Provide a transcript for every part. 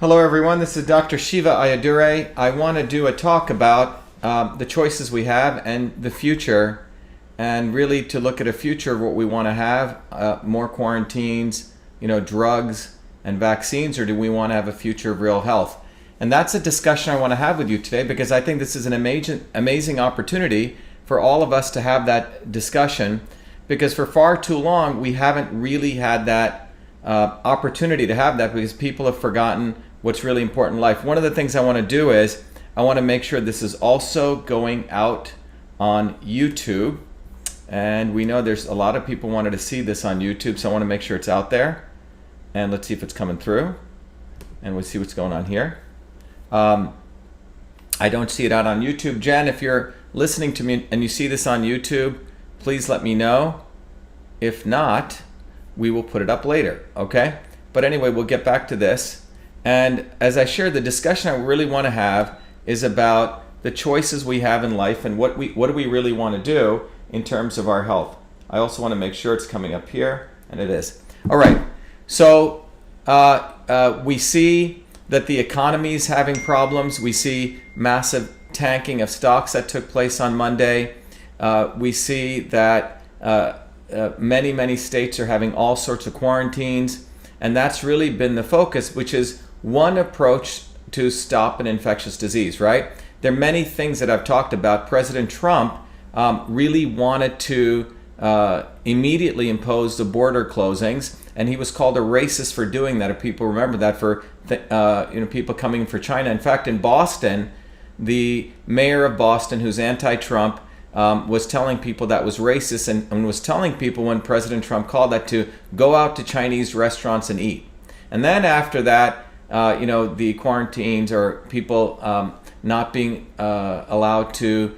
Hello everyone, this is Dr. Shiva Ayyadurai. I want to do a talk about the choices we have and the future, and really to look at a future of what we want to have, more quarantines, drugs and vaccines, or do we want to have a future of real health? And that's a discussion I want to have with you today, because I think this is an amazing opportunity for all of us to have that discussion, because for far too long we haven't really had that opportunity to have that, because people have forgotten what's really important in life. One of the things I want to do is I want to make sure this is also going out on YouTube, and we know there's a lot of people wanted to see this on YouTube, so I want to make sure it's out there. And let's see if it's coming through, and we'll see what's going on here. I don't see it out on YouTube. Jen, if you're listening to me and you see this on YouTube, please let me know. If not, we will put it up later, okay? But anyway, we'll get back to this. And as I share, the discussion I really want to have is about the choices we have in life and what do we really want to do in terms of our health. I also want to make sure it's coming up here, and it is. All right, so we see that the economy is having problems. We see massive tanking of stocks that took place on Monday. We see that many states are having all sorts of quarantines, and that's really been the focus, which is one approach to stop an infectious disease, right? There are many things that I've talked about. President Trump really wanted to immediately impose the border closings, and he was called a racist for doing that. If people remember that, for people coming for China. In fact, in Boston, the mayor of Boston, who's anti-Trump, was telling people that was racist, and was telling people when President Trump called that to go out to Chinese restaurants and eat. And then after that, the quarantines, or people not being allowed to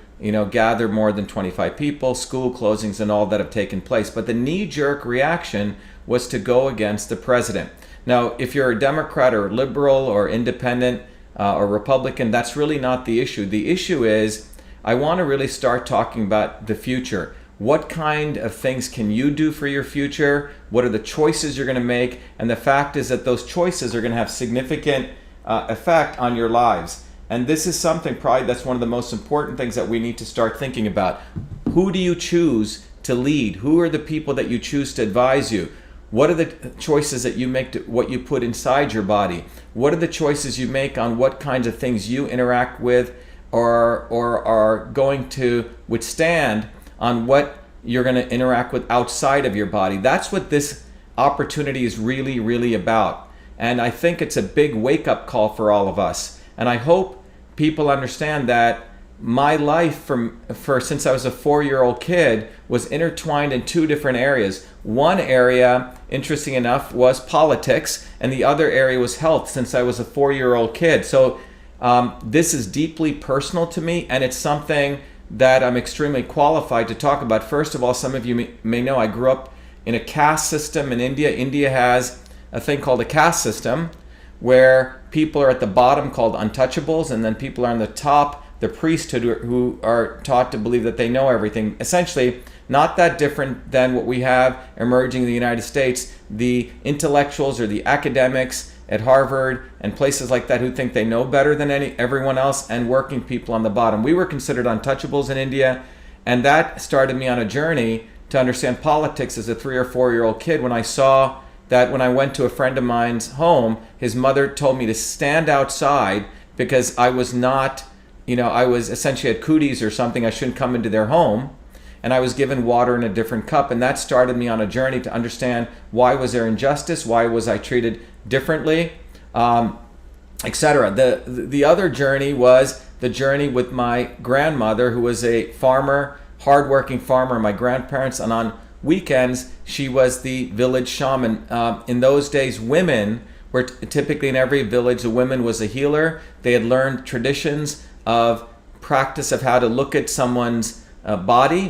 gather more than 25 people, school closings and all that have taken place. But the knee-jerk reaction was to go against the president. Now, if you're a Democrat or liberal or independent or Republican, that's really not the issue. The issue is, I want to really start talking about the future. What kind of things can you do for your future? What are the choices you're going to make? And the fact is that those choices are going to have significant effect on your lives. And this is something probably that's one of the most important things that we need to start thinking about. Who do you choose to lead? Who are the people that you choose to advise you? What are the choices that you make to what you put inside your body? What are the choices you make on what kinds of things you interact with or are going to withstand on what you're going to interact with outside of your body? That's what this opportunity is really about. And I think it's a big wake-up call for all of us. And I hope people understand that my life since I was a 4-year-old kid was intertwined in two different areas. One area, interesting enough, was politics, and the other area was health, since I was a 4-year-old kid. So this is deeply personal to me, and it's something that I'm extremely qualified to talk about. First of all, some of you may know I grew up in a caste system in India. India has a thing called a caste system, where people are at the bottom, called untouchables, and then people are on the top, the priesthood, who are taught to believe that they know everything. Essentially, not that different than what we have emerging in the United States, the intellectuals or the academics at Harvard and places like that who think they know better than everyone else, and working people on the bottom. We were considered untouchables in India, and that started me on a journey to understand politics as a 3 or 4-year-old kid, when I saw that when I went to a friend of mine's home, his mother told me to stand outside because I was not, I was essentially at cooties or something. I shouldn't come into their home. And I was given water in a different cup, and that started me on a journey to understand, why was there injustice, why was I treated differently, etc. The other journey was the journey with my grandmother, who was a farmer, hardworking farmer, my grandparents, and on weekends she was the village shaman. In those days, women were typically, in every village, a woman was a healer. They had learned traditions of practice of how to look at someone's body,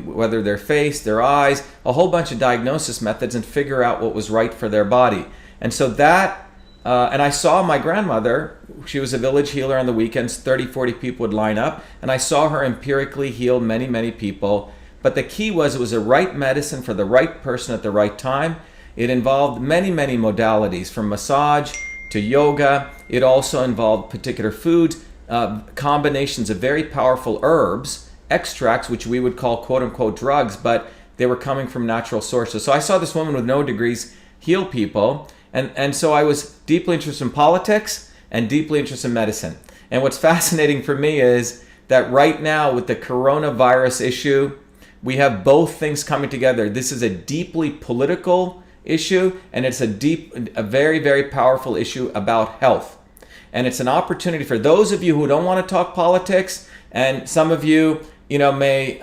whether their face, their eyes, a whole bunch of diagnosis methods, and figure out what was right for their body. And so that, and I saw my grandmother, she was a village healer on the weekends, 30, 40 people would line up, and I saw her empirically heal many people. But the key was, it was the right medicine for the right person at the right time. It involved many modalities, from massage to yoga. It also involved particular foods, combinations of very powerful herbs, extracts, which we would call quote unquote drugs, but they were coming from natural sources. So I saw this woman with no degrees heal people. And so I was deeply interested in politics and deeply interested in medicine. And what's fascinating for me is that right now with the coronavirus issue, we have both things coming together. This is a deeply political issue, and it's a very, very powerful issue about health. And it's an opportunity for those of you who don't want to talk politics, and some of you, may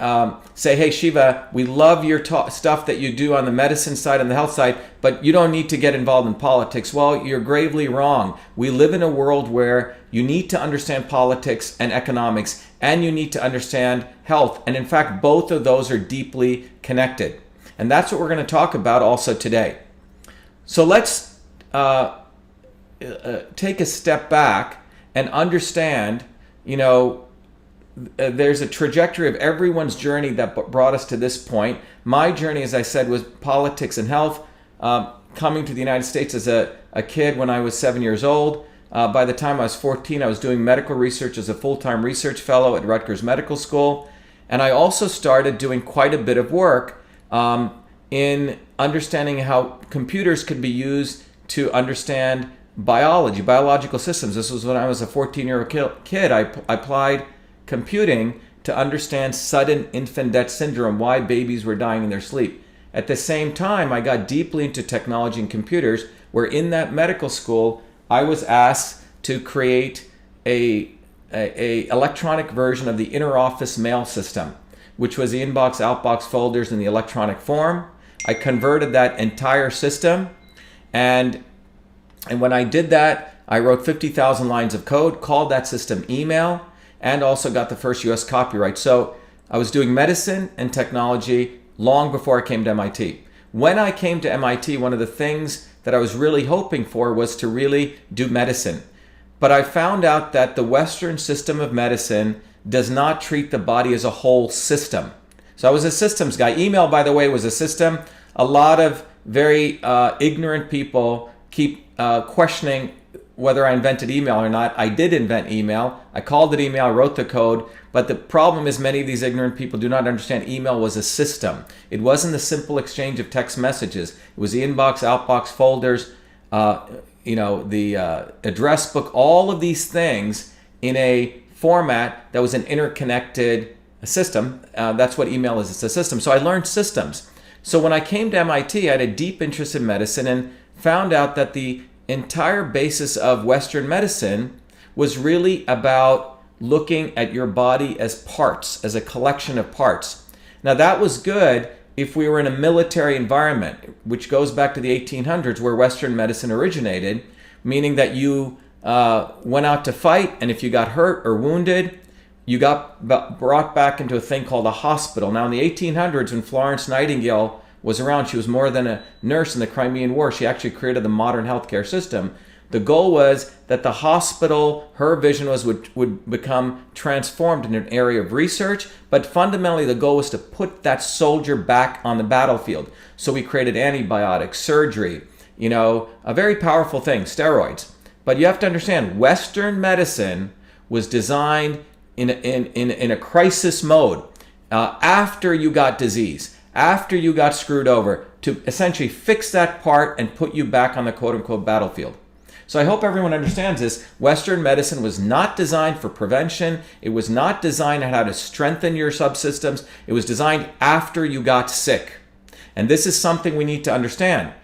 say, hey, Shiva, we love your stuff that you do on the medicine side and the health side, but you don't need to get involved in politics. Well, you're gravely wrong. We live in a world where you need to understand politics and economics, and you need to understand health. And in fact, both of those are deeply connected. And that's what we're going to talk about also today. So let's take a step back and understand, there's a trajectory of everyone's journey that brought us to this point. My journey, as I said, was politics and health. Coming to the United States as a kid when I was 7 years old. By the time I was 14, I was doing medical research as a full-time research fellow at Rutgers Medical School. And I also started doing quite a bit of work in understanding how computers could be used to understand biology, biological systems. This was when I was a 14-year-old kid. I applied computing to understand sudden infant death syndrome, why babies were dying in their sleep. At the same time, I got deeply into technology and computers, where in that medical school, I was asked to create a electronic version of the inter-office mail system, which was the inbox, outbox folders in the electronic form. I converted that entire system, and when I did that, I wrote 50,000 lines of code, called that system email, and also got the first US copyright. So I was doing medicine and technology long before I came to MIT. When I came to MIT, one of the things that I was really hoping for was to really do medicine. But I found out that the Western system of medicine does not treat the body as a whole system. So I was a systems guy. Email, by the way, was a system. A lot of very ignorant people keep questioning whether I invented email or not. I did invent email. I called it email, I wrote the code. But the problem is many of these ignorant people do not understand email was a system. It wasn't the simple exchange of text messages. It was the inbox, outbox folders, the address book, all of these things in a format that was an interconnected system. That's what email is. It's a system. So I learned systems. So when I came to MIT, I had a deep interest in medicine and found out that the entire basis of Western medicine was really about looking at your body as parts, as a collection of parts. Now that was good if we were in a military environment, which goes back to the 1800s where Western medicine originated, meaning that you went out to fight, and if you got hurt or wounded, you got brought back into a thing called a hospital. Now in the 1800s, when Florence Nightingale was around, she was more than a nurse in the Crimean War. She actually created the modern healthcare system. The goal was that the hospital, her vision was would become transformed in an area of research, but fundamentally the goal was to put that soldier back on the battlefield. So we created antibiotics, surgery, a very powerful thing, steroids. But you have to understand, Western medicine was designed in a crisis mode after you got disease, after you got screwed over, to essentially fix that part and put you back on the quote-unquote battlefield. So I hope everyone understands this. Western medicine was not designed for prevention. It was not designed on how to strengthen your subsystems. It was designed after you got sick. And this is something we need to understand.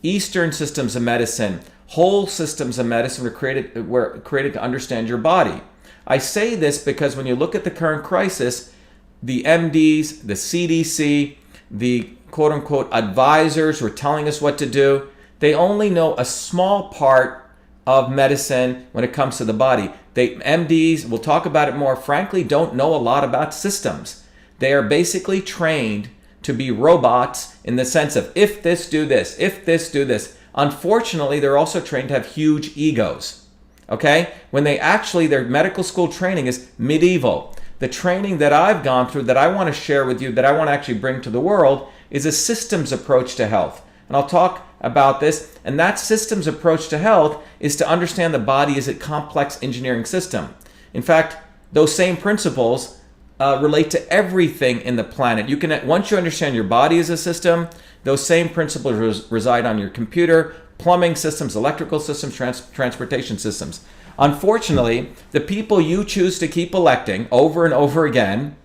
Eastern systems of medicine, whole systems of medicine were created to understand your body. I say this because when you look at the current crisis, the MDs, the CDC, the quote-unquote advisors who are telling us what to do, they only know a small part of medicine when it comes to the body. MDs, we'll talk about it more, frankly, don't know a lot about systems. They are basically trained to be robots in the sense of if this, do this, if this, do this. Unfortunately, they're also trained to have huge egos. Okay? When their medical school training is medieval. The training that I've gone through that I want to share with you, that I want to actually bring to the world, is a systems approach to health. And I'll talk about this. And that system's approach to health is to understand the body as a complex engineering system. In fact, those same principles relate to everything in the planet. You can, once you understand your body as a system, those same principles reside on your computer, plumbing systems, electrical systems, transportation systems. Unfortunately, the people you choose to keep electing over and over again,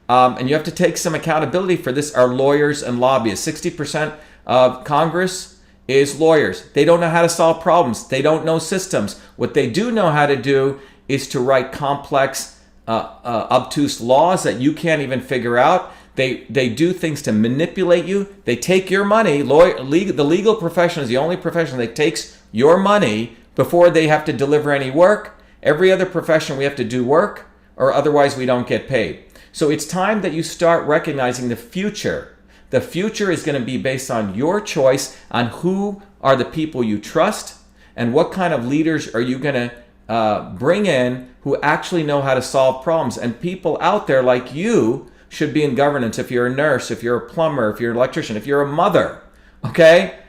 and you have to take some accountability for this, are lawyers and lobbyists. 60% of Congress is lawyers. They don't know how to solve problems. They don't know systems. What they do know how to do is to write complex, obtuse laws that you can't even figure out. They do things to manipulate you. They take your money. The legal profession is the only profession that takes your money before they have to deliver any work. Every other profession, we have to do work, or otherwise we don't get paid. So it's time that you start recognizing the future. The future is going to be based on your choice on who are the people you trust and what kind of leaders are you going to bring in who actually know how to solve problems. And people out there like you should be in governance. If you're a nurse, if you're a plumber, if you're an electrician, if you're a mother, okay?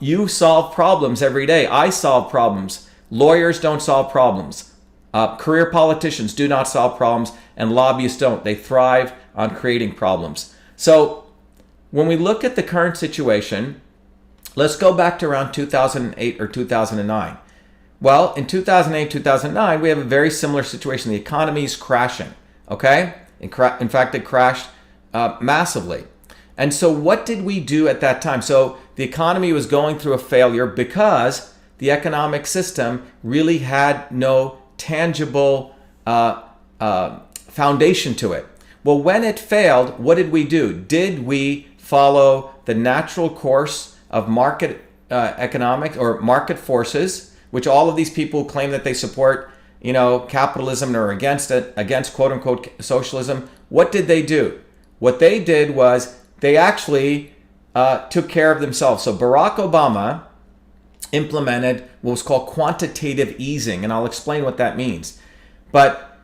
You solve problems every day. I solve problems. Lawyers don't solve problems. Career politicians do not solve problems, and lobbyists don't. They thrive on creating problems. So when we look at the current situation, let's go back to around 2008 or 2009. Well, in 2008, 2009, we have a very similar situation. The economy is crashing, okay? In fact, it crashed massively. And so what did we do at that time? So the economy was going through a failure because the economic system really had no tangible foundation to it. Well, when it failed, what did we do? Did we follow the natural course of market economics or market forces, which all of these people claim that they support, capitalism or against it, against quote unquote socialism? What did they do? What they did was they actually took care of themselves. So Barack Obama implemented what was called quantitative easing, and I'll explain what that means. But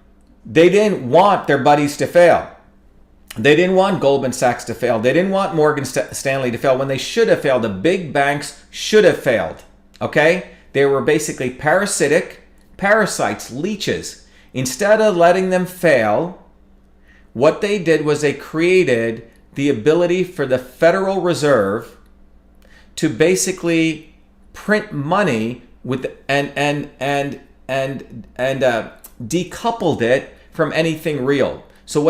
they didn't want their buddies to fail. They didn't want Goldman Sachs to fail. They didn't want Morgan Stanley to fail when they should have failed. The big banks should have failed, okay? They were basically parasites, leeches. Instead of letting them fail, what they did was they created the ability for the Federal Reserve to basically print money with and decoupled it from anything real. So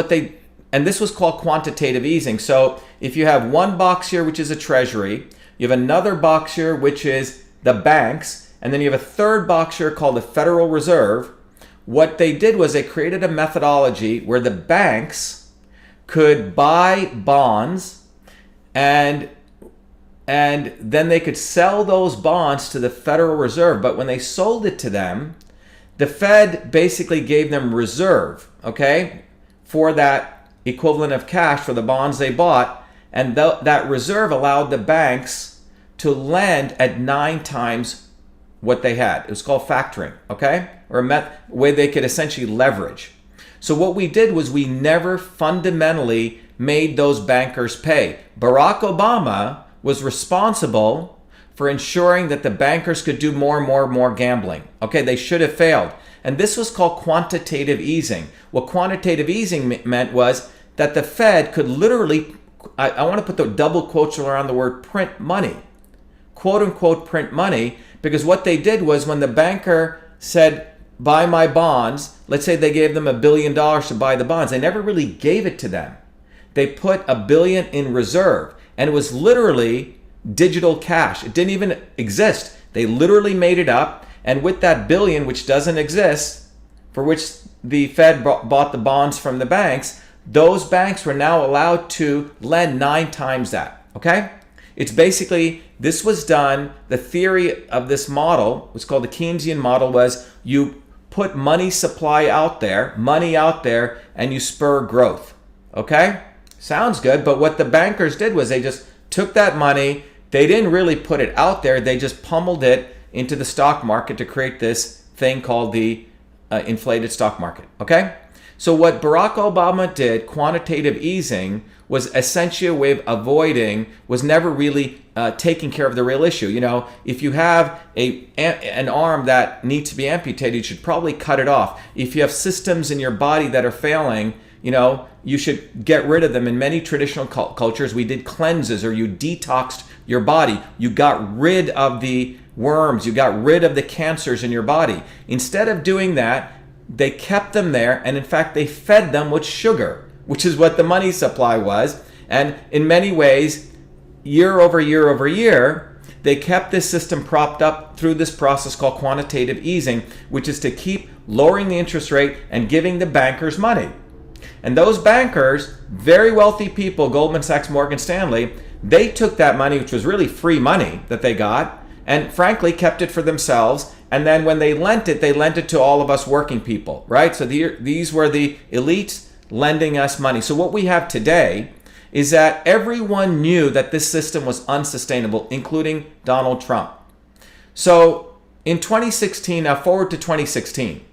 and this was called quantitative easing. So if you have one box here, which is a treasury, you have another box here, which is the banks, and then you have a third box here called the Federal Reserve. What they did was they created a methodology where the banks could buy bonds and then they could sell those bonds to the Federal Reserve. But when they sold it to them, the Fed basically gave them reserve, okay, for that equivalent of cash for the bonds they bought. And that reserve allowed the banks to lend at 9 times what they had. It was called factoring, okay, or a way they could essentially leverage. So what we did was we never fundamentally made those bankers pay. Barack Obama was responsible for ensuring that the bankers could do more and more gambling. Okay, they should have failed. And this was called quantitative easing. What quantitative easing meant was that the Fed could literally, I want to put the double quotes around the word print money, quote unquote print money, because what they did was when the banker said, buy my bonds, let's say they gave them $1 billion to buy the bonds, they never really gave it to them. They put $1 billion in reserve. And it was literally digital cash. It didn't even exist. They literally made it up. And with that billion, which doesn't exist, for which the Fed bought the bonds from the banks, those banks were now allowed to lend 9 times that. Okay? It's basically, this was done, the theory of this model, what's called the Keynesian model, was you put money supply out there, and you spur growth. Okay? Sounds good, but what the bankers did was they just took that money, they didn't really put it out there, they just pummeled it into the stock market to create this thing called the inflated stock market, okay? So what Barack Obama did, quantitative easing, was essentially a way of avoiding, was never really taking care of the real issue. You know, if you have an arm that needs to be amputated, you should probably cut it off. If you have systems in your body that are failing, you know, you should get rid of them. In many traditional cultures, we did cleanses, or you detoxed your body. You got rid of the worms, you got rid of the cancers in your body. Instead of doing that, they kept them there, and in fact, they fed them with sugar, which is what the money supply was. And in many ways, year over year over year, they kept this system propped up through this process called quantitative easing, which is to keep lowering the interest rate and giving the bankers money. And those bankers, very wealthy people, Goldman Sachs, Morgan Stanley, they took that money, which was really free money that they got, and frankly kept it for themselves. And then when they lent it to all of us working people, right? So these were the elites lending us money. So what we have today is that everyone knew that this system was unsustainable, including Donald Trump. So in 2016, now forward to 2016,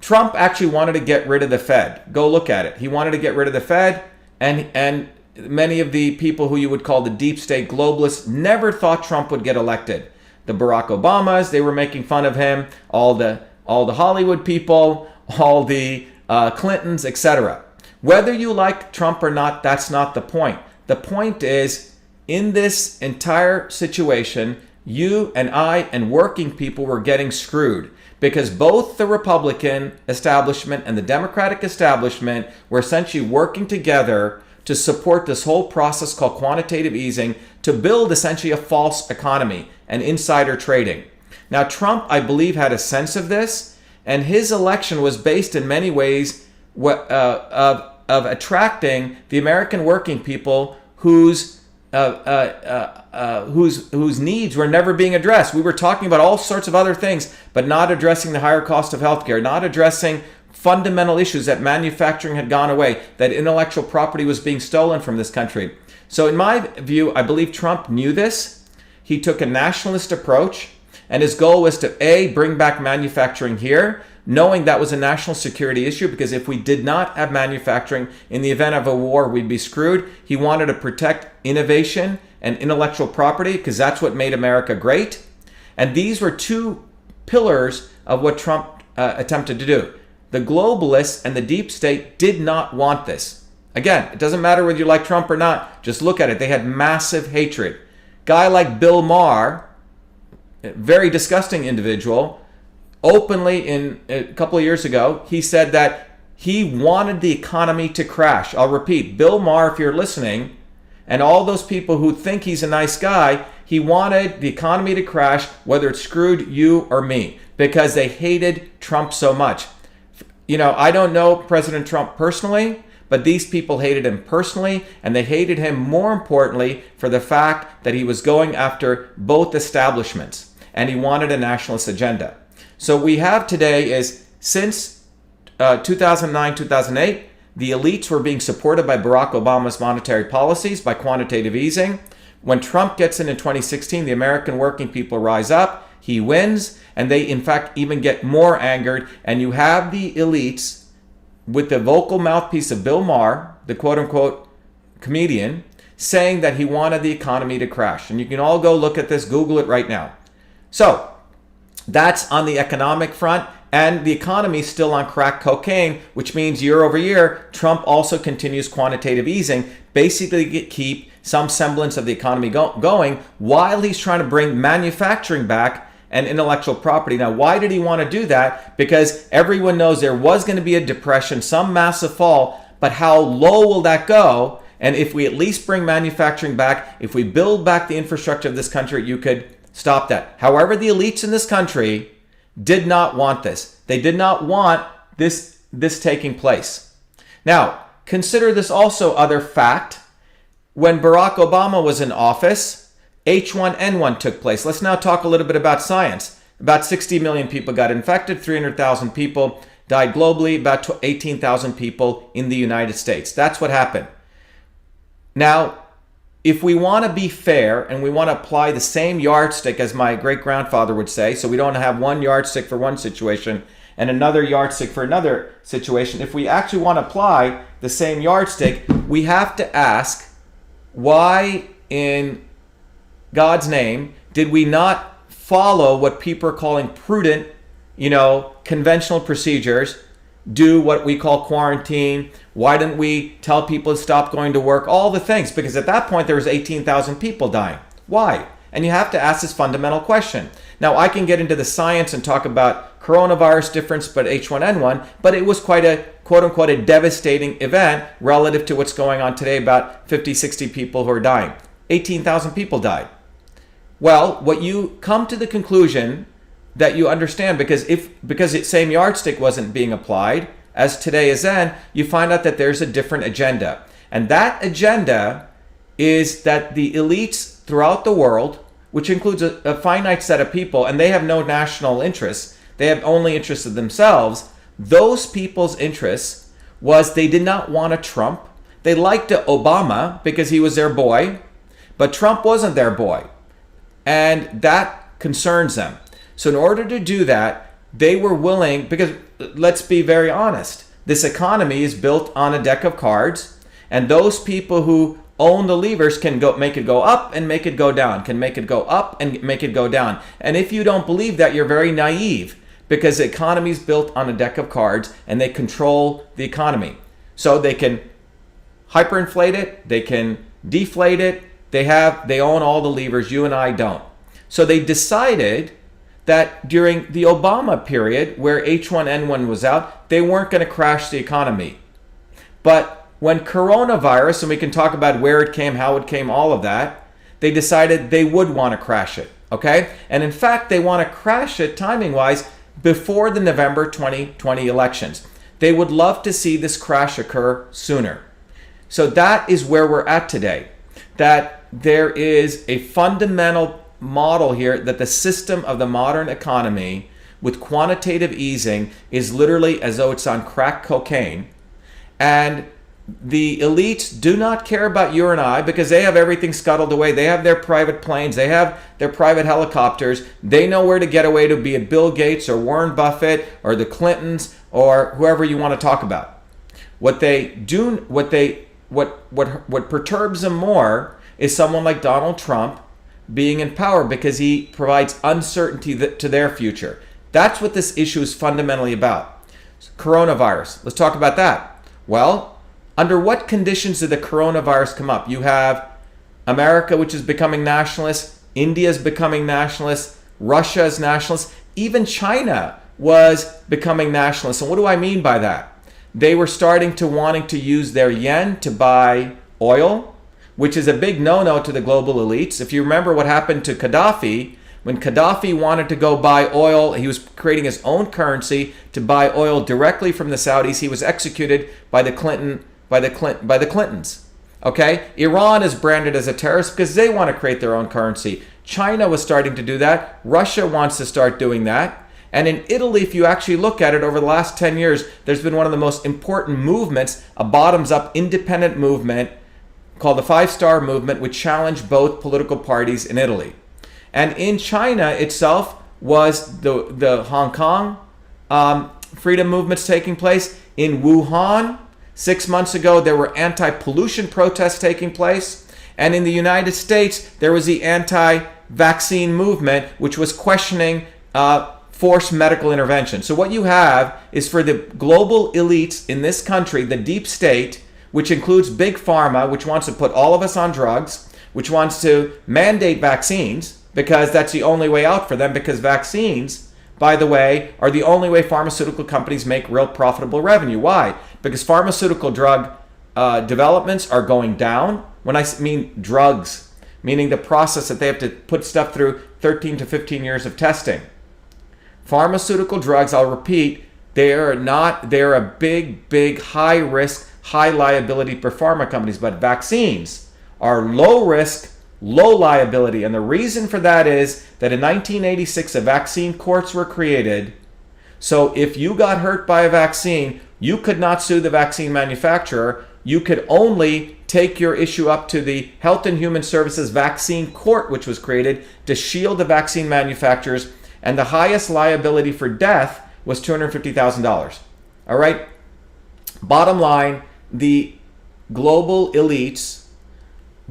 Trump actually wanted to get rid of the Fed. Go look at it. He wanted to get rid of the Fed, and many of the people who you would call the deep state globalists never thought Trump would get elected. The Barack Obamas, they were making fun of him, all the Hollywood people, all the Clintons, etc. Whether you like Trump or not, that's not the point. The point is, in this entire situation, you and I and working people were getting screwed, because both the Republican establishment and the Democratic establishment were essentially working together to support this whole process called quantitative easing to build essentially a false economy and insider trading. Now, Trump, I believe, had a sense of this, and his election was based in many ways of attracting the American working people whose needs were never being addressed. We were talking about all sorts of other things, but not addressing the higher cost of healthcare, not addressing fundamental issues, that manufacturing had gone away, that intellectual property was being stolen from this country. So in my view, I believe Trump knew this. He took a nationalist approach, and his goal was to bring back manufacturing here, knowing that was a national security issue, because if we did not have manufacturing, in the event of a war, we'd be screwed. He wanted to protect innovation and intellectual property, because that's what made America great. And these were two pillars of what Trump attempted to do. The globalists and the deep state did not want this. Again, it doesn't matter whether you like Trump or not. Just look at it. They had massive hatred. Guy like Bill Maher, a very disgusting individual, openly in a couple of years ago, he said that he wanted the economy to crash. I'll repeat, Bill Maher, if you're listening, and all those people who think he's a nice guy, he wanted the economy to crash, whether it screwed you or me, because they hated Trump so much. You know, I don't know President Trump personally, but these people hated him personally, and they hated him more importantly for the fact that he was going after both establishments, and he wanted a nationalist agenda. So we have today is, since 2009, 2008, the elites were being supported by Barack Obama's monetary policies, by quantitative easing. When Trump gets in 2016, the American working people rise up, he wins, and they in fact even get more angered. And you have the elites with the vocal mouthpiece of Bill Maher, the quote-unquote comedian, saying that he wanted the economy to crash. And you can all go look at this, Google it right now. So that's on the economic front, and the economy is still on crack cocaine, which means year over year, Trump also continues quantitative easing, basically keep some semblance of the economy going while he's trying to bring manufacturing back and intellectual property. Now, why did he want to do that? Because everyone knows there was going to be a depression, some massive fall, but how low will that go? And if we at least bring manufacturing back, if we build back the infrastructure of this country, you could stop that. However, the elites in this country did not want this. They did not want this taking place. Now, consider this also other fact. When Barack Obama was in office, H1N1 took place. Let's now talk a little bit about science. About 60 million people got infected, 300,000 people died globally, about 18,000 people in the United States. That's what happened. Now, if we want to be fair and we want to apply the same yardstick, as my great-grandfather would say, so we don't have one yardstick for one situation and another yardstick for another situation. If we actually want to apply the same yardstick, we have to ask, why in God's name did we not follow what people are calling prudent, conventional procedures, do what we call quarantine? Why didn't we tell people to stop going to work? All the things, because at that point there was 18,000 people dying. Why? And you have to ask this fundamental question. Now, I can get into the science and talk about coronavirus difference, but H1N1, but it was quite a, quote unquote, a devastating event relative to what's going on today, about 50, 60 people who are dying. 18,000 people died. Well, what you come to the conclusion that you understand, because the same yardstick wasn't being applied as today is then, you find out that there's a different agenda. And that agenda is that the elites throughout the world, which includes a finite set of people, and they have no national interests, they have only interests of themselves, those people's interests was they did not want a Trump. They liked Obama because he was their boy, but Trump wasn't their boy. And that concerns them. So in order to do that, they were willing, because let's be very honest, this economy is built on a deck of cards, and those people who own the levers can make it go up and make it go down, can make it go up and make it go down. And if you don't believe that, you're very naive, because the economy is built on a deck of cards and they control the economy. So they can hyperinflate it, they can deflate it, they own all the levers, you and I don't. So they decided that during the Obama period, where H1N1 was out, they weren't going to crash the economy. But when coronavirus, and we can talk about where it came, how it came, all of that, they decided they would want to crash it, okay? And in fact, they want to crash it timing-wise before the November 2020 elections. They would love to see this crash occur sooner. So that is where we're at today, that there is a fundamental model here that the system of the modern economy with quantitative easing is literally as though it's on crack cocaine, and the elites do not care about you and I because they have everything scuttled away. They have their private planes, they have their private helicopters, they know where to get away to, be it Bill Gates or Warren Buffett or the Clintons or whoever you want to talk about. What perturbs them more is someone like Donald Trump being in power, because he provides uncertainty to their future. That's what this issue is fundamentally about. Coronavirus. Let's talk about that. Well, under what conditions did the coronavirus come up? You have America, which is becoming nationalist. India is becoming nationalist. Russia is nationalist. Even China was becoming nationalist. And what do I mean by that? They were starting to wanting to use their yen to buy oil, which is a big no-no to the global elites. If you remember what happened to Gaddafi, when Gaddafi wanted to go buy oil, he was creating his own currency to buy oil directly from the Saudis. He was executed by the Clintons. Okay? Iran is branded as a terrorist because they want to create their own currency. China was starting to do that. Russia wants to start doing that. And in Italy, if you actually look at it over the last 10 years, there's been one of the most important movements, a bottoms-up independent movement called the Five-Star Movement, which challenged both political parties in Italy. And in China itself was the Hong Kong freedom movements taking place. In Wuhan, 6 months ago, there were anti-pollution protests taking place. And in the United States, there was the anti-vaccine movement, which was questioning forced medical intervention. So what you have is, for the global elites in this country, the deep state, which includes big pharma, which wants to put all of us on drugs, which wants to mandate vaccines, because that's the only way out for them, because vaccines, by the way, are the only way pharmaceutical companies make real profitable revenue. Why? Because pharmaceutical drug developments are going down. When I mean drugs, meaning the process that they have to put stuff through 13 to 15 years of testing. Pharmaceutical drugs, I'll repeat, they're a big, high risk, high liability for pharma companies, but vaccines are low risk, low liability. And the reason for that is that in 1986, the vaccine courts were created. So if you got hurt by a vaccine, you could not sue the vaccine manufacturer. You could only take your issue up to the Health and Human Services Vaccine Court, which was created to shield the vaccine manufacturers. And the highest liability for death was $250,000. All right? Bottom line, the global elites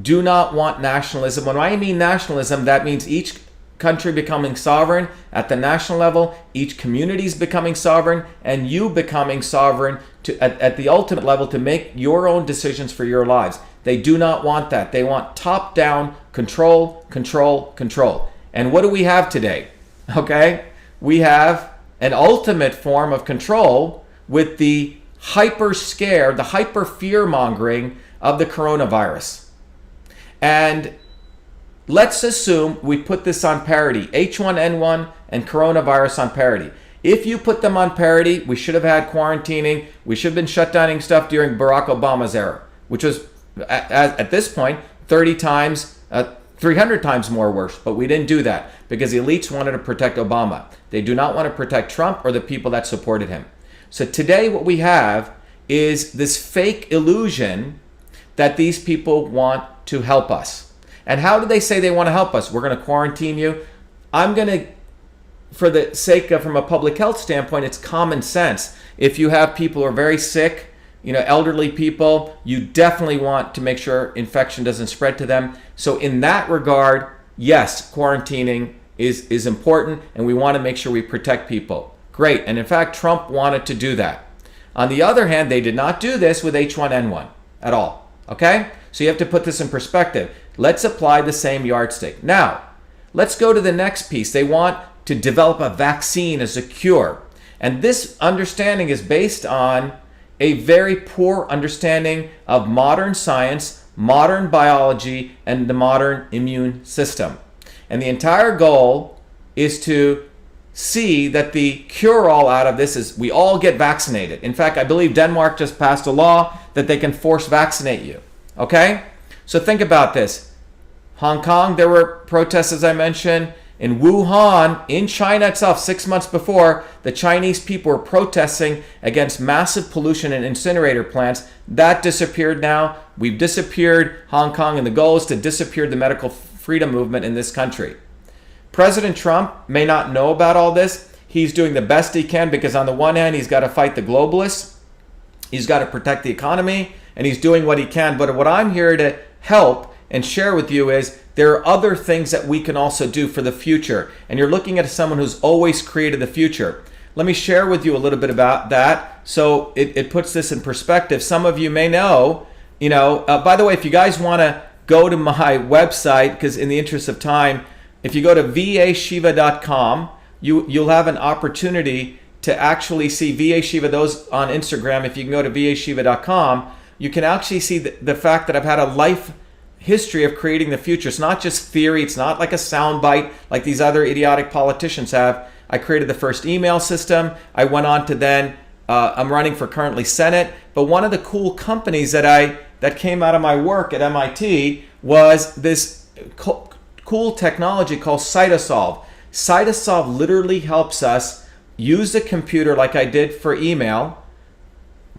do not want nationalism. When I mean nationalism, that means each country becoming sovereign at the national level, each community is becoming sovereign, and you becoming sovereign at the ultimate level to make your own decisions for your lives. They do not want that. They want top-down control, control, control. And what do we have today? Okay? We have an ultimate form of control with the hyper scare, the hyper fear-mongering of the coronavirus. And let's assume we put this on parity, H1N1 and coronavirus on parity. If you put them on parity, we should have had quarantining, we should have been shut downing stuff during Barack Obama's era, which was at this point 300 times more worse, but we didn't do that because the elites wanted to protect Obama. They do not want to protect Trump or the people that supported him. So today what we have is this fake illusion that these people want to help us. And how do they say they want to help us? We're going to quarantine you. I'm going to, for the sake of, from a public health standpoint, it's common sense. If you have people who are very sick, elderly people, you definitely want to make sure infection doesn't spread to them. So in that regard, yes, quarantining is important, and we want to make sure we protect people. Great. And in fact, Trump wanted to do that. On the other hand, they did not do this with H1N1 at all. Okay? So you have to put this in perspective. Let's apply the same yardstick. Now, let's go to the next piece. They want to develop a vaccine as a cure. And this understanding is based on a very poor understanding of modern science, modern biology, and the modern immune system. And the entire goal is to see that the cure-all out of this is we all get vaccinated. In fact, I believe Denmark just passed a law that they can force vaccinate you. Okay? So think about this. Hong Kong, there were protests, as I mentioned. In Wuhan, in China itself, 6 months before, the Chinese people were protesting against massive pollution in incinerator plants. That disappeared now. We've disappeared Hong Kong, and the goal is to disappear the medical freedom movement in this country. President Trump may not know about all this. He's doing the best he can because on the one hand, he's got to fight the globalists. He's got to protect the economy, and he's doing what he can. But what I'm here to help and share with you is there are other things that we can also do for the future. And you're looking at someone who's always created the future. Let me share with you a little bit about that so it puts this in perspective. Some of you may know, by the way, if you guys want to go to my website, because in the interest of time, if you go to vashiva.com, you'll have an opportunity to actually see VA Shiva, those on Instagram. If you can go to vashiva.com, you can actually see the fact that I've had a life history of creating the future. It's not just theory. It's not like a soundbite like these other idiotic politicians have. I created the first email system. I went on to then, I'm running for currently Senate. But one of the cool companies that came out of my work at MIT was this cool technology called Cytosolve. Cytosolve literally helps us use the computer like I did for email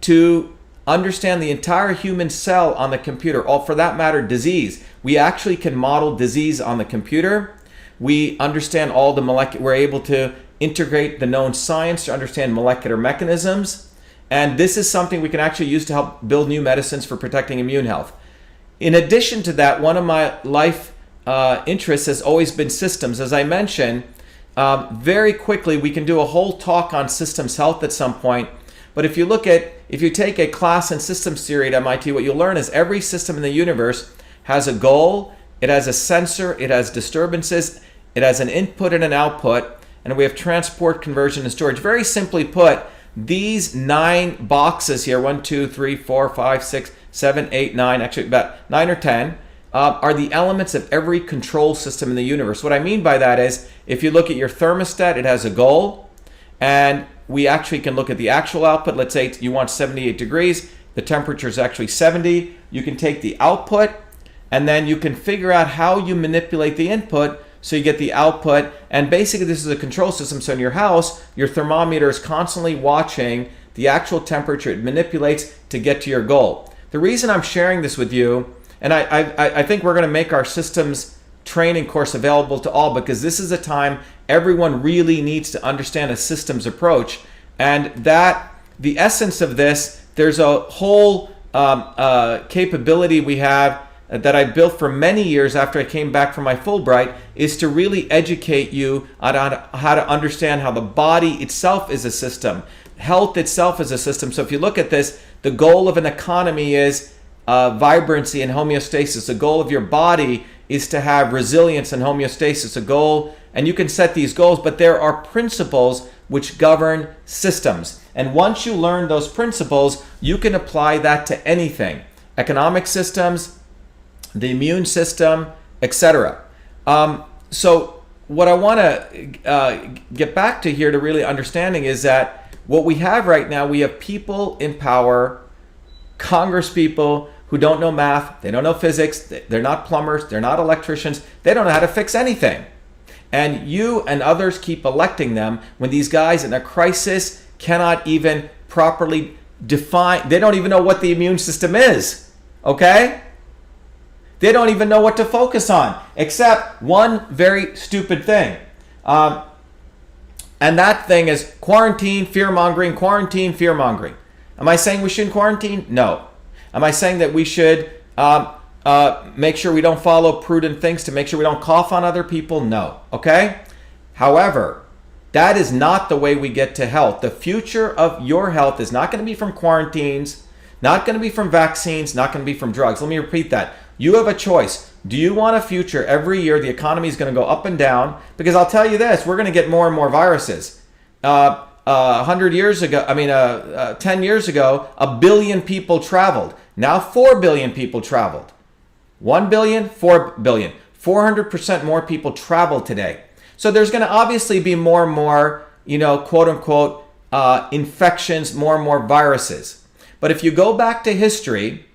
to understand the entire human cell on the computer, or for that matter, disease. We actually can model disease on the computer. We understand all the we're able to integrate the known science to understand molecular mechanisms. And this is something we can actually use to help build new medicines for protecting immune health. In addition to that, one of my life interests has always been systems. As I mentioned, very quickly, we can do a whole talk on systems health at some point. But if you take a class in systems theory at MIT, what you'll learn is every system in the universe has a goal, it has a sensor, it has disturbances, it has an input and an output, and we have transport, conversion, and storage. Very simply put, these 9 boxes here, 1, 2, 3, 4, 5, 6, 7, 8, 9, actually about 9 or 10, are the elements of every control system in the universe. What I mean by that is, if you look at your thermostat, it has a goal, and we actually can look at the actual output. Let's say you want 78 degrees. The temperature is actually 70. You can take the output, and then you can figure out how you manipulate the input so you get the output. And basically, this is a control system. So in your house, your thermometer is constantly watching the actual temperature it manipulates to get to your goal. The reason I'm sharing this with you, and I think we're going to make our systems training course available to all, because this is a time everyone really needs to understand a systems approach. And that the essence of this, there's a whole capability we have that I built for many years after I came back from my Fulbright, is to really educate you on how to understand how the body itself is a system. Health itself is a system. So if you look at this, the goal of an economy is vibrancy and homeostasis. The goal of your body is to have resilience and homeostasis. A goal, and you can set these goals, but there are principles which govern systems. And once you learn those principles, you can apply that to anything. Economic systems, the immune system, etc. So what I want to get back to here to really understanding is that what we have right now, we have people in power, Congress people who don't know math, they don't know physics, they're not plumbers, they're not electricians, they don't know how to fix anything. And you and others keep electing them when these guys in a crisis cannot even properly define, they don't even know what the immune system is, okay? They don't even know what to focus on, except one very stupid thing. And that thing is quarantine, fear-mongering, quarantine, fear-mongering. Am I saying we shouldn't quarantine? No. Am I saying that we should make sure we don't follow prudent things to make sure we don't cough on other people? No. Okay? However, that is not the way we get to health. The future of your health is not going to be from quarantines, not going to be from vaccines, not going to be from drugs. Let me repeat that. You have a choice. Do you want a future every year the economy is going to go up and down? Because I'll tell you this, we're going to get more and more viruses. 10 years ago, 1 billion people traveled. Now 4 billion people traveled. 1 billion, 4 billion. 400% more people travel today. So there's going to obviously be more and more, quote unquote, infections, more and more viruses. But if you go back to history,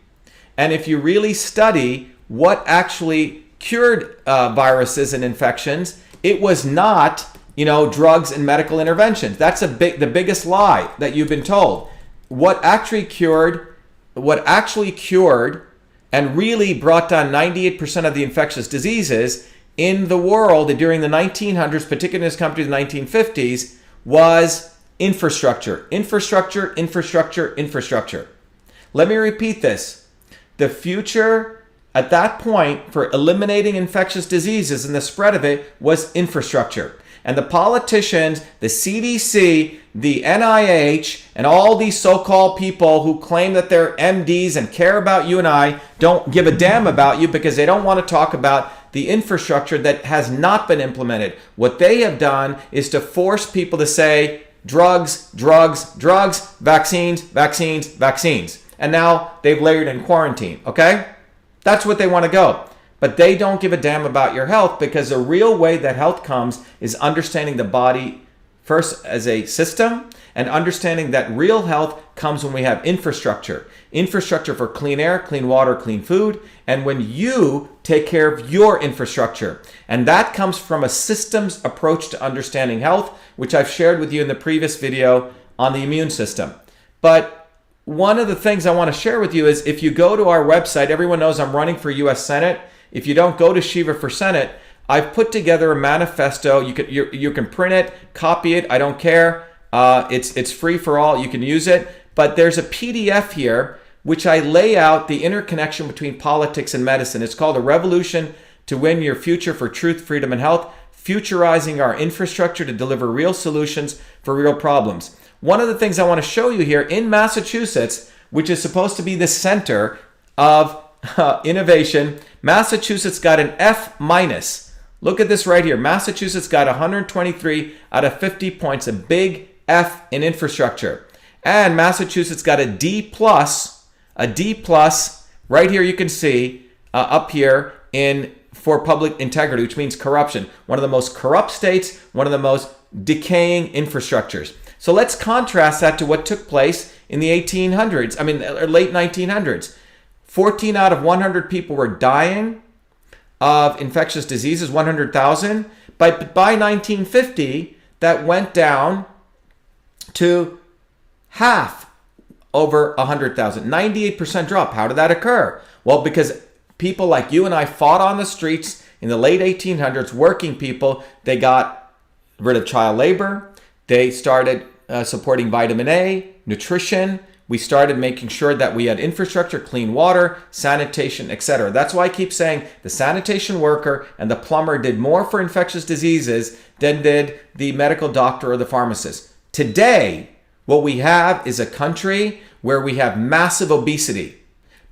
and if you really study what actually cured viruses and infections, it was not, drugs and medical interventions. That's the biggest lie that you've been told. What actually cured and really brought down 98% of the infectious diseases in the world during the 1900s, particularly in this country, the 1950s, was infrastructure. Infrastructure, infrastructure, infrastructure. Let me repeat this. The future at that point for eliminating infectious diseases and the spread of it was infrastructure. And the politicians, the CDC, the NIH, and all these so-called people who claim that they're MDs and care about you and I don't give a damn about you because they don't want to talk about the infrastructure that has not been implemented. What they have done is to force people to say drugs, drugs, drugs, vaccines, vaccines, vaccines. And now they've layered in quarantine, okay? That's what they want to go. But they don't give a damn about your health, because the real way that health comes is understanding the body first as a system, and understanding that real health comes when we have infrastructure. Infrastructure for clean air, clean water, clean food, and when you take care of your infrastructure. And that comes from a systems approach to understanding health, which I've shared with you in the previous video on the immune system. But one of the things I want to share with you is if you go to our website, everyone knows I'm running for US Senate. If you don't go to Shiva for Senate, I've put together a manifesto. You can print it, copy it. I don't care. It's free for all. You can use it. But there's a PDF here which I lay out the interconnection between politics and medicine. It's called A Revolution to Win Your Future for Truth, Freedom, and Health, futurizing our infrastructure to deliver real solutions for real problems. One of the things I want to show you here in Massachusetts, which is supposed to be the center of innovation, Massachusetts got an F-. Look at this right here. Massachusetts got 123 out of 50 points, a big F in infrastructure. And Massachusetts got a D+, right here you can see up here for public integrity, which means corruption. One of the most corrupt states, one of the most decaying infrastructures. So let's contrast that to what took place in the late 1900s. 14 out of 100 people were dying of infectious diseases, 100,000. But by 1950, that went down to half, over 100,000. 98% drop. How did that occur? Well, because People like you and I fought on the streets in the late 1800s, working people. They got rid of child labor. They started supporting vitamin A, nutrition. We started making sure that we had infrastructure, clean water, sanitation, etc. That's why I keep saying the sanitation worker and the plumber did more for infectious diseases than did the medical doctor or the pharmacist. Today, what we have is a country where we have massive obesity.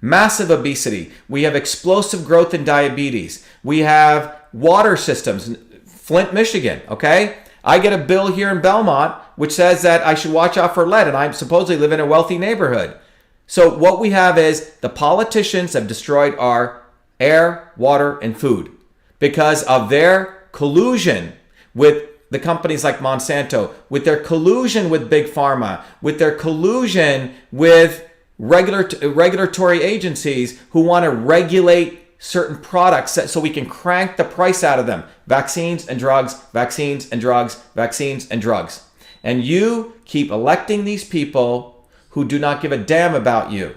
Massive obesity. We have explosive growth in diabetes. We have water systems. Flint, Michigan, okay? I get a bill here in Belmont which says that I should watch out for lead, and I supposedly live in a wealthy neighborhood. So what we have is the politicians have destroyed our air, water, and food because of their collusion with the companies like Monsanto, with their collusion with Big Pharma, with their collusion with regulatory agencies who want to regulate certain products so we can crank the price out of them. Vaccines and drugs, vaccines and drugs, vaccines and drugs. And you keep electing these people who do not give a damn about you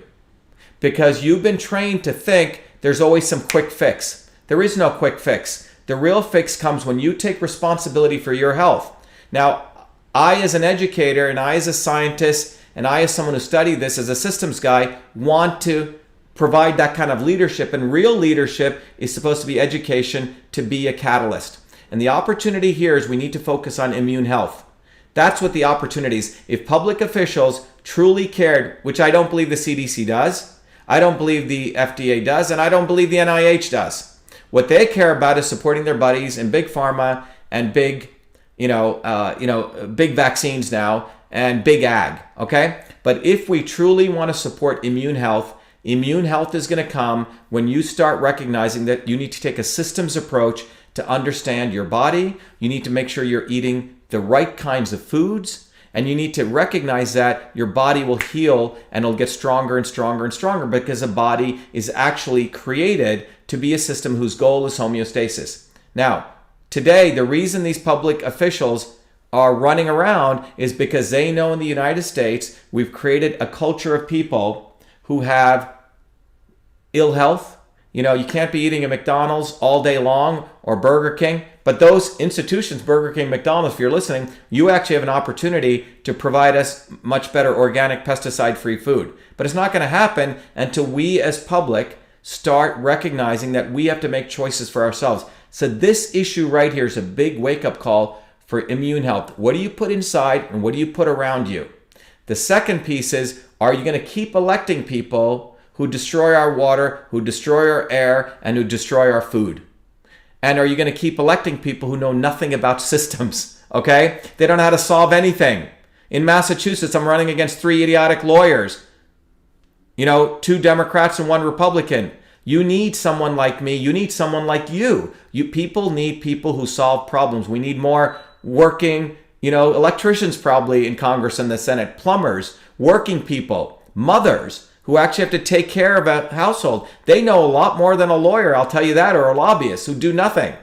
because you've been trained to think there's always some quick fix. There is no quick fix. The real fix comes when you take responsibility for your health. Now, I as an educator and I as a scientist and I as someone who studied this as a systems guy want to provide that kind of leadership, and real leadership is supposed to be education to be a catalyst. And the opportunity here is we need to focus on immune health. That's what the opportunity is. If public officials truly cared, which I don't believe the CDC does, I don't believe the FDA does, and I don't believe the NIH does. What they care about is supporting their buddies in big pharma and big vaccines now and big ag, okay? But if we truly want to support immune health is going to come when you start recognizing that you need to take a systems approach to understand your body. You need to make sure you're eating the right kinds of foods, and you need to recognize that your body will heal and it'll get stronger and stronger and stronger because the body is actually created to be a system whose goal is homeostasis. Now, today, the reason these public officials are running around is because they know in the United States we've created a culture of people who have ill health. You know, you can't be eating at McDonald's all day long or Burger King. But those institutions, Burger King, McDonald's, if you're listening, you actually have an opportunity to provide us much better organic, pesticide-free food. But it's not going to happen until we as public start recognizing that we have to make choices for ourselves. So this issue right here is a big wake-up call for immune health. What do you put inside and what do you put around you? The second piece is, are you going to keep electing people who destroy our water, who destroy our air, and who destroy our food? And are you going to keep electing people who know nothing about systems, okay? They don't know how to solve anything. In Massachusetts, I'm running against 3 idiotic lawyers. 2 Democrats and 1 Republican. You need someone like me. You need someone like you. People need people who solve problems. We need more working, electricians probably in Congress and the Senate, plumbers, working people, mothers who actually have to take care of a household. They know a lot more than a lawyer, I'll tell you that, or a lobbyist who do nothing.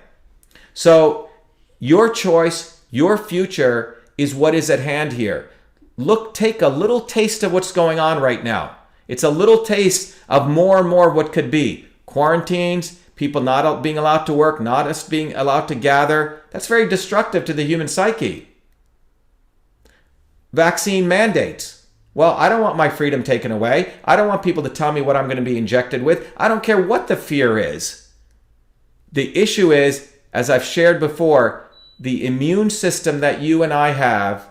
So your choice, your future is what is at hand here. Look, take a little taste of what's going on right now. It's a little taste of more and more of what could be. Quarantines, people not being allowed to work, not us being allowed to gather. That's very destructive to the human psyche. Vaccine mandates. Well, I don't want my freedom taken away. I don't want people to tell me what I'm going to be injected with. I don't care what the fear is. The issue is, as I've shared before, the immune system that you and I have,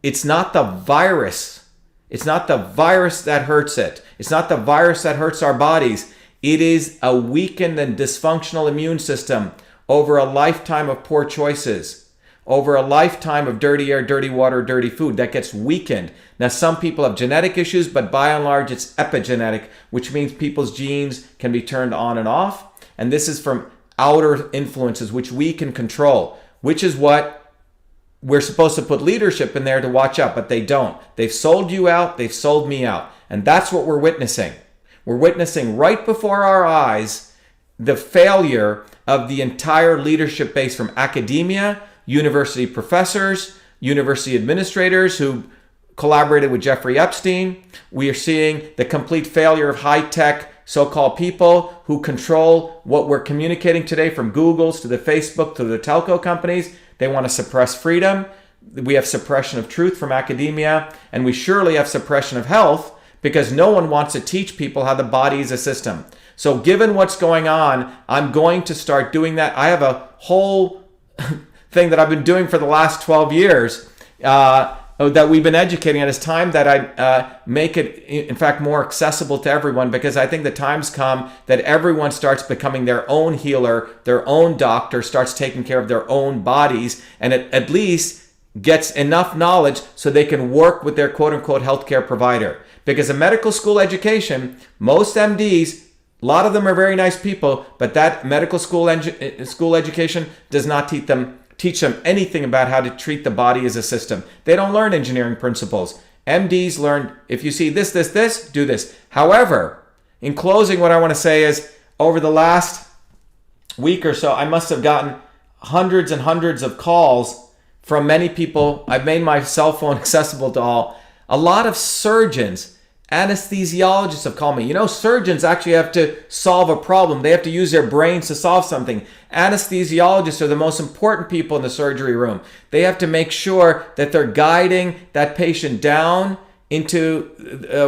it's not the virus. It's not the virus that hurts it. It's not the virus that hurts our bodies. It is a weakened and dysfunctional immune system over a lifetime of poor choices. Over a lifetime of dirty air, dirty water, dirty food, that gets weakened. Now, some people have genetic issues, but by and large, it's epigenetic, which means people's genes can be turned on and off. And this is from outer influences, which we can control, which is what we're supposed to put leadership in there to watch out, but they don't. They've sold you out. They've sold me out. And that's what we're witnessing. We're witnessing right before our eyes the failure of the entire leadership base from academia, university professors, university administrators who collaborated with Jeffrey Epstein. We are seeing the complete failure of high-tech so-called people who control what we're communicating today, from Google's to the Facebook to the telco companies. They want to suppress freedom. We have suppression of truth from academia, and we surely have suppression of health, because no one wants to teach people how the body is a system. So given what's going on, I'm going to start doing that. I have a whole thing that I've been doing for the last 12 years that we've been educating, and it's time that I make it, in fact, more accessible to everyone, because I think the time's come that everyone starts becoming their own healer, their own doctor, starts taking care of their own bodies, and it at least gets enough knowledge so they can work with their quote-unquote healthcare provider. Because a medical school education, most MDs, a lot of them are very nice people, but that medical school education does not teach them anything about how to treat the body as a system. They don't learn engineering principles. MDs learn, if you see this, do this. However, in closing, what I want to say is, over the last week or so, I must have gotten hundreds and hundreds of calls from many people. I've made my cell phone accessible to all. A lot of surgeons, anesthesiologists have called me. You know, surgeons actually have to solve a problem. They have to use their brains to solve something. Anesthesiologists are the most important people in the surgery room. They have to make sure that they're guiding that patient down into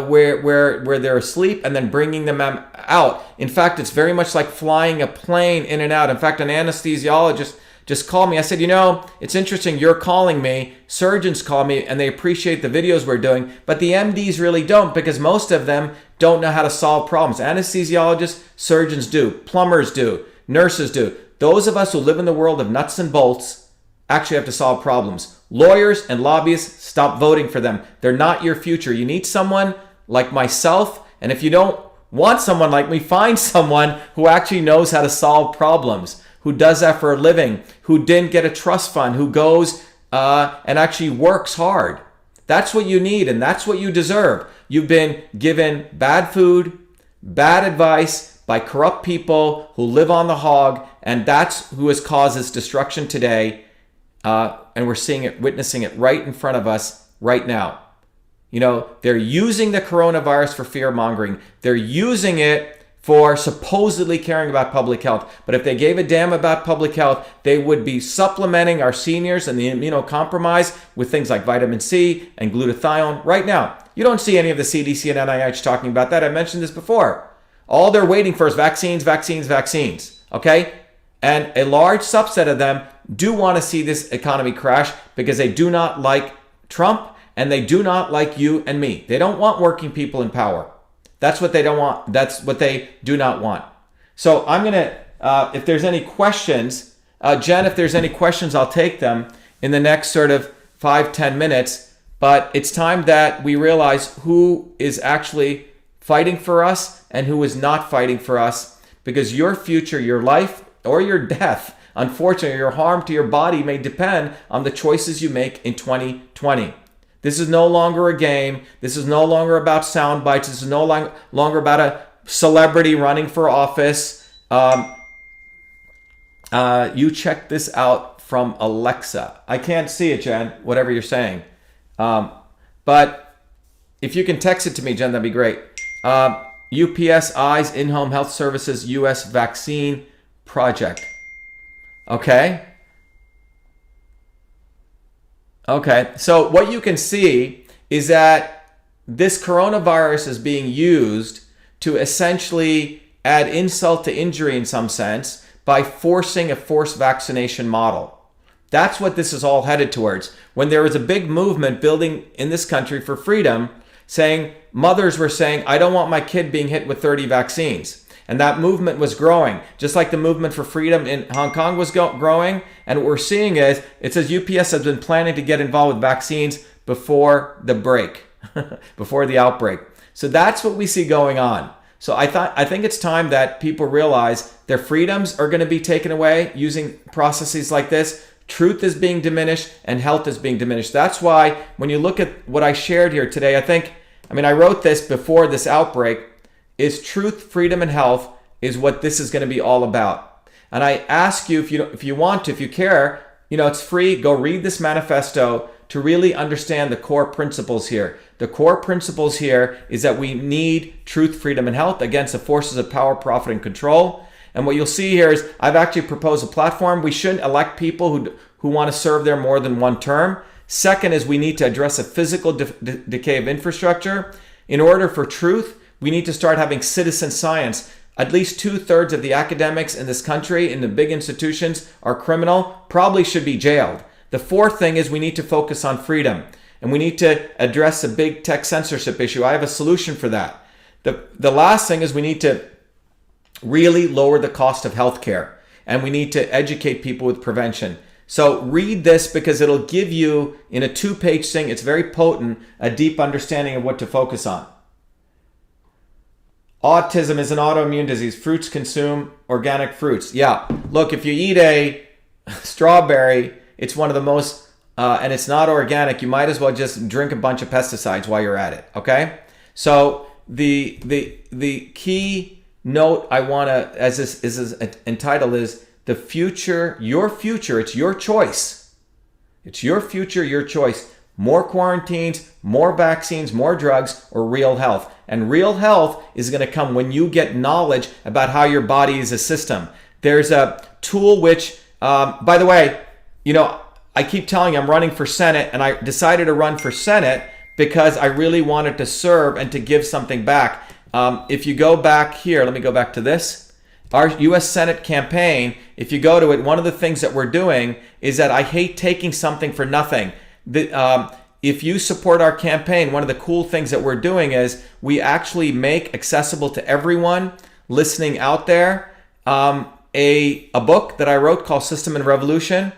where they're asleep, and then bringing them out. In fact, it's very much like flying a plane in and out. In fact, an anesthesiologist just called me. I said, you know, it's interesting you're calling me. Surgeons call me and they appreciate the videos we're doing, but the MDs really don't, because most of them don't know how to solve problems. Anesthesiologists, surgeons do, plumbers do, nurses do. Those of us who live in the world of nuts and bolts actually have to solve problems. Lawyers and lobbyists, stop voting for them. They're not your future. You need someone like myself, and if you don't want someone like me, find someone who actually knows how to solve problems, who does that for a living, who didn't get a trust fund, who goes and actually works hard. That's what you need, and that's what you deserve. You've been given bad food, bad advice by corrupt people who live on the hog, and that's who has caused this destruction today. And we're seeing it, witnessing it right in front of us right now. You know, they're using the coronavirus for fear mongering. They're using it for supposedly caring about public health. But if they gave a damn about public health, they would be supplementing our seniors and the immunocompromised with things like vitamin C and glutathione right now. You don't see any of the CDC and NIH talking about that. I mentioned this before. All they're waiting for is vaccines, okay? And a large subset of them do want to see this economy crash, because they do not like Trump and they do not like you and me. They don't want working people in power. That's what they don't want. That's what they do not want. So I'm going to, if there's any questions, Jen, if there's any questions, I'll take them in the next sort of 5-10 minutes. But it's time that we realize who is actually fighting for us and who is not fighting for us, because your future, your life, or your death, unfortunately, your harm to your body may depend on the choices you make in 2020. This is no longer a game. This is no longer about sound bites. This is no longer about a celebrity running for office. You check this out from Alexa. I can't see it, Jen, whatever you're saying. But if you can text it to me, Jen, that'd be great. UPSI's In-Home Health Services U.S. Vaccine Project. Okay. Okay, so what you can see is that this coronavirus is being used to essentially add insult to injury in some sense by forcing a forced vaccination model. That's what this is all headed towards. When there was a big movement building in this country for freedom, saying, mothers were saying, I don't want my kid being hit with 30 vaccines. And that movement was growing, just like the movement for freedom in Hong Kong was growing. And what we're seeing is, it says UPS has been planning to get involved with vaccines before the break, before the outbreak. So that's what we see going on. So I think it's time that people realize their freedoms are going to be taken away using processes like this. Truth is being diminished and health is being diminished. That's why when you look at what I shared here today, I wrote this before this outbreak. Is truth, freedom, and health is what this is going to be all about. And I ask you, if you want to, if you care, it's free. Go read this manifesto to really understand the core principles here. The core principles here is that we need truth, freedom, and health against the forces of power, profit, and control. And what you'll see here is I've actually proposed a platform. We shouldn't elect people who want to serve there more than one term. Second is we need to address a physical decay of infrastructure. In order for truth, we need to start having citizen science. At least 2/3 of the academics in this country, in the big institutions, are criminal, probably should be jailed. The fourth thing is we need to focus on freedom. And we need to address the big tech censorship issue. I have a solution for that. The last thing is we need to really lower the cost of healthcare. And we need to educate people with prevention. So read this because it'll give you, in a 2-page thing, it's very potent, a deep understanding of what to focus on. Autism is an autoimmune disease. Fruits consume organic fruits. Yeah, look, if you eat a strawberry, it's one of the most, and it's not organic, you might as well just drink a bunch of pesticides while you're at it, okay? So the key note I want to, as this is entitled, is the future, your future, it's your choice. It's your future, your choice. More quarantines, more vaccines, more drugs, or real health. And real health is going to come when you get knowledge about how your body is a system. There's a tool which, by the way, I keep telling you I'm running for Senate, and I decided to run for Senate because I really wanted to serve and to give something back. If you go back here, let me go back to this. Our U.S. Senate campaign, if you go to it, one of the things that we're doing is that I hate taking something for nothing. If you support our campaign, one of the cool things that we're doing is we actually make accessible to everyone listening out there a book that I wrote called System and Revolution.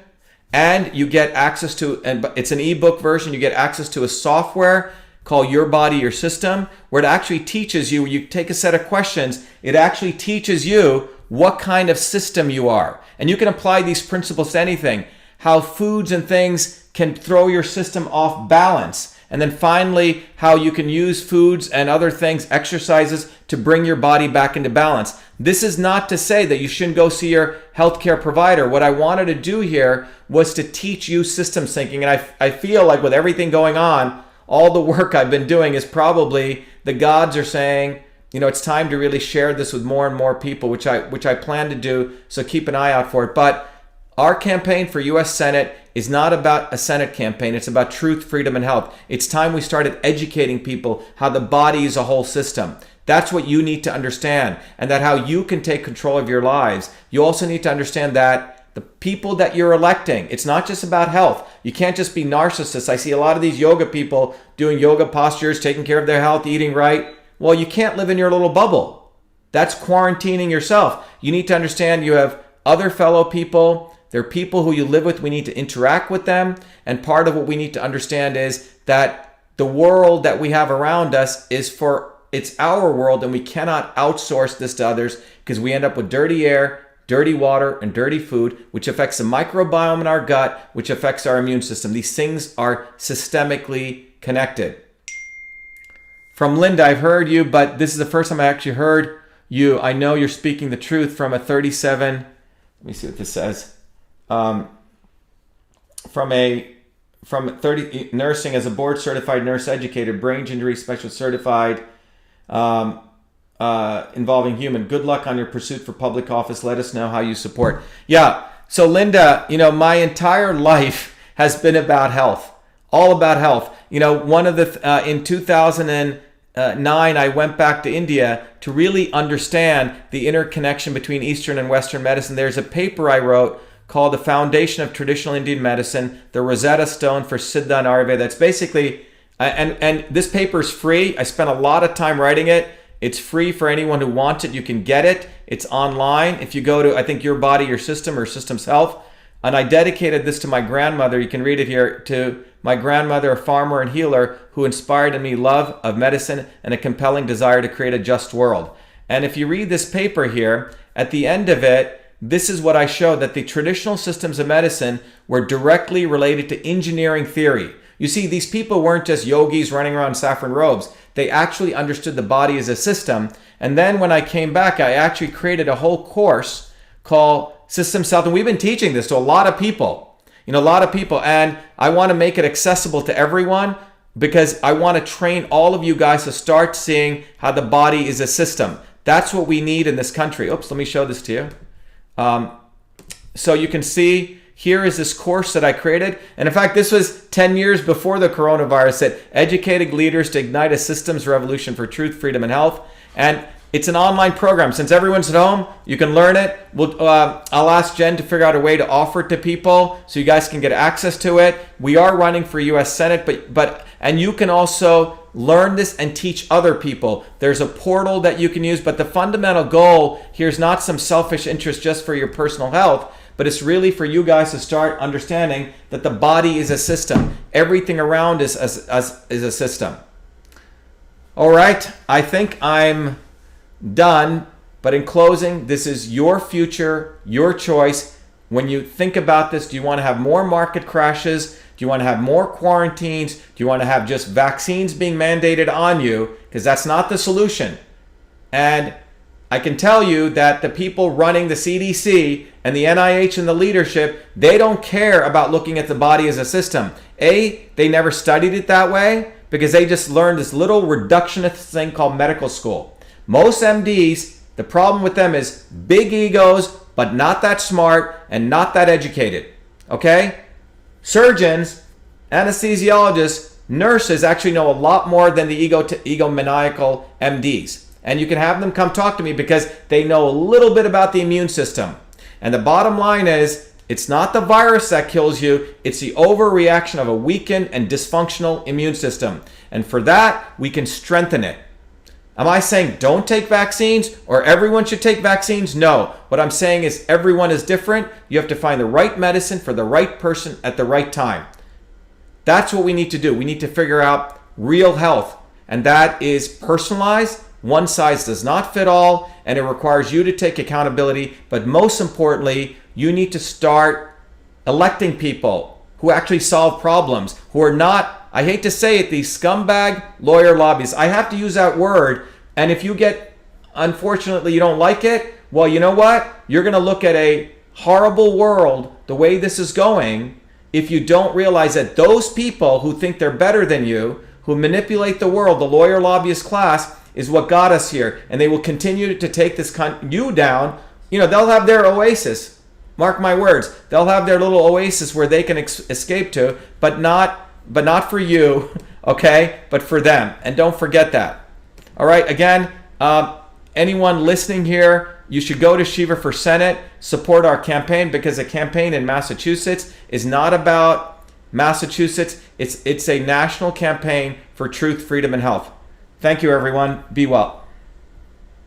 And you get access to, and it's an ebook version, you get access to a software called Your Body, Your System, where it actually teaches you, you take a set of questions, it actually teaches you what kind of system you are. And you can apply these principles to anything. How foods and things can throw your system off balance. And then finally, how you can use foods and other things, exercises, to bring your body back into balance. This is not to say that you shouldn't go see your healthcare provider. What I wanted to do here was to teach you systems thinking. And I feel like with everything going on, all the work I've been doing is probably the gods are saying, it's time to really share this with more and more people, which I plan to do. So keep an eye out for it. But our campaign for U.S. Senate is not about a Senate campaign. It's about truth, freedom, and health. It's time we started educating people how the body is a whole system. That's what you need to understand, and that how you can take control of your lives. You also need to understand that the people that you're electing, it's not just about health. You can't just be narcissists. I see a lot of these yoga people doing yoga postures, taking care of their health, eating right. Well, you can't live in your little bubble. That's quarantining yourself. You need to understand you have other fellow people. They're people who you live with. We need to interact with them. And part of what we need to understand is that the world that we have around us it's our world, and we cannot outsource this to others because we end up with dirty air, dirty water, and dirty food, which affects the microbiome in our gut, which affects our immune system. These things are systemically connected. From Linda, I've heard you, but this is the first time I actually heard you. I know you're speaking the truth from a 37, let me see what this says. From 30 nursing as a board certified nurse educator, brain injury specialist certified, involving human. Good luck on your pursuit for public office. Let us know how you support. Yeah. So Linda, my entire life has been about health, all about health. One of the, in 2009, I went back to India to really understand the interconnection between Eastern and Western medicine. There's a paper I wrote called The Foundation of Traditional Indian Medicine, the Rosetta Stone for Siddha and Ayurveda. That's basically, and this paper is free. I spent a lot of time writing it. It's free for anyone who wants it. You can get it. It's online. If you go to, I think, Your Body, Your System, or Systems Health. And I dedicated this to my grandmother. You can read it here. To my grandmother, a farmer and healer, who inspired in me love of medicine and a compelling desire to create a just world. And if you read this paper here, at the end of it, this is what I showed, that the traditional systems of medicine were directly related to engineering theory. You see, these people weren't just yogis running around in saffron robes. They actually understood the body as a system. And then when I came back, I actually created a whole course called Systems Health. And we've been teaching this to a lot of people, and I want to make it accessible to everyone. because I want to train all of you guys to start seeing how the body is a system. That's what we need in this country. Oops, let me show this to you. So you can see here is this course that I created. And in fact, this was 10 years before the coronavirus, that educated leaders to ignite a systems revolution for truth, freedom, and health. And it's an online program. Since everyone's at home, you can learn it. I'll ask Jen to figure out a way to offer it to people so you guys can get access to it. We are running for U.S. Senate, and you can also learn this and teach other people. There's a portal that you can use, but the fundamental goal here is not some selfish interest just for your personal health, but it's really for you guys to start understanding that the body is a system. Everything around is a system. All right, I think I'm done. But in closing, this is your future, your choice. When you think about this, do you want to have more market crashes? Do you want to have more quarantines? Do you want to have just vaccines being mandated on you? Because that's not the solution. And I can tell you that the people running the CDC and the NIH and the leadership, they don't care about looking at the body as a system. They never studied it that way because they just learned this little reductionist thing called medical school. Most MDs, the problem with them is big egos, but not that smart and not that educated. Okay? Surgeons, anesthesiologists, nurses actually know a lot more than the egomaniacal MDs. And you can have them come talk to me because they know a little bit about the immune system. And the bottom line is, it's not the virus that kills you, it's the overreaction of a weakened and dysfunctional immune system. And for that, we can strengthen it. Am I saying don't take vaccines or everyone should take vaccines? No. What I'm saying is everyone is different. You have to find the right medicine for the right person at the right time. That's what we need to do. We need to figure out real health. And that is personalized. One size does not fit all, and it requires you to take accountability. But most importantly, you need to start electing people who actually solve problems, who are not, I hate to say it, these scumbag lawyer lobbyists. I have to use that word. And if you unfortunately, you don't like it, well, you know what? You're going to look at a horrible world the way this is going if you don't realize that those people who think they're better than you, who manipulate the world, the lawyer lobbyist class, is what got us here. And they will continue to take you down. You know, they'll have their oasis. Mark my words. They'll have their little oasis where they can escape to, but not for you, okay? But for them. And don't forget that. All right, again, anyone listening here, you should go to Shiva for Senate, support our campaign, because the campaign in Massachusetts is not about Massachusetts. It's a national campaign for truth, freedom, and health. Thank you, everyone. Be well.